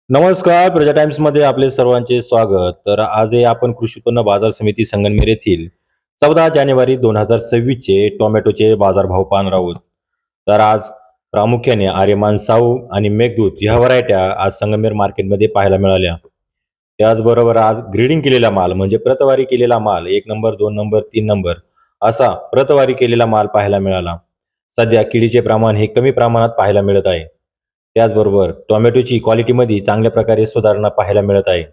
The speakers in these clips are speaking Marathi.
नमस्कार. प्रजा टाइम्समध्ये आपले सर्वांचे स्वागत. तर आजही आपण कृषी उत्पन्न बाजार समिती संगमनेर येथील 14 जानेवारी 2026 चे टोमॅटोचे बाजारभाव पाहणार आहोत. तर आज प्रामुख्याने आर्यमान साऊ आणि मेघदूत ह्या व्हरायट्या आज संगमनेर मार्केटमध्ये पाहायला मिळाल्या. त्याचबरोबर आज ग्रेडिंग केलेला माल म्हणजे प्रतवारी केलेला माल 1 नंबर, 2 नंबर, 3 नंबर असा प्रतवारी केलेला माल पाहायला मिळाला. सध्या किडीचे प्रमाण हे कमी प्रमाणात पाहायला मिळत आहे. त्याचबरोबर टोमॅटोची क्वालिटीमध्ये चांगल्या प्रकारे सुधारणा पाहायला मिळत आहे.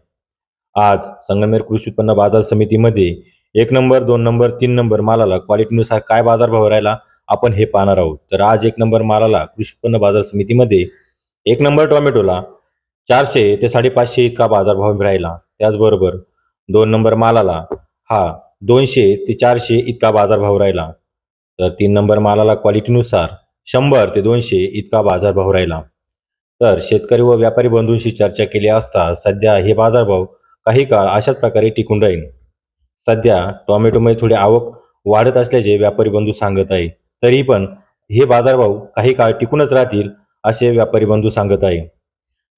आज संगमनेर कृषी उत्पन्न बाजार समितीमध्ये 1 नंबर, 2 नंबर, 3 नंबर मालाला क्वालिटीनुसार काय बाजारभाव राहिला आपण हे पाहणार आहोत. तर आज 1 नंबर मालाला कृषी उत्पन्न बाजार समितीमध्ये 1 नंबर टोमॅटोला 400 ते 550 इतका बाजारभाव राहिला. त्याचबरोबर 2 नंबर मालाला हा 200 ते 400 इतका बाजारभाव राहिला. तर 3 नंबर मालाला क्वालिटीनुसार 100 ते 200 इतका बाजारभाव राहिला. तर शेतकरी व व्यापारी बंधूंशी चर्चा केली असता सध्या हे बाजारभाव काही काळ अशाच प्रकारे टिकून राहील. सध्या टोमॅटोमध्ये थोडी आवक वाढत असल्याचे व्यापारी बंधू सांगत आहे. तरी पण हे बाजारभाव काही काळ टिकूनच राहतील असे व्यापारी बंधू सांगत आहे.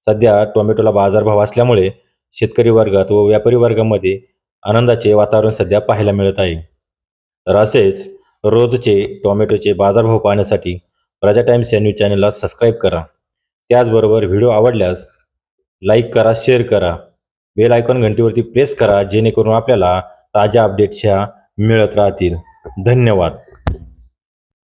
सध्या टोमॅटोला बाजारभाव असल्यामुळे शेतकरी वर्गात व व्यापारी वर्गामध्ये आनंदाचे वातावरण सध्या पाहायला मिळत आहे. तर असेच रोजचे टोमॅटोचे बाजारभाव पाहण्यासाठी प्रजा टाइम्स या न्यूज चॅनलला सबस्क्राईब करा. त्याचबरोबर व्हिडिओ आवडल्यास लाईक करा, शेअर करा. बेल आयकॉन घंटीवरती प्रेस करा जेणेकरून आपल्याला ताज्या अपडेट्स ह्या मिळत राहतील. धन्यवाद.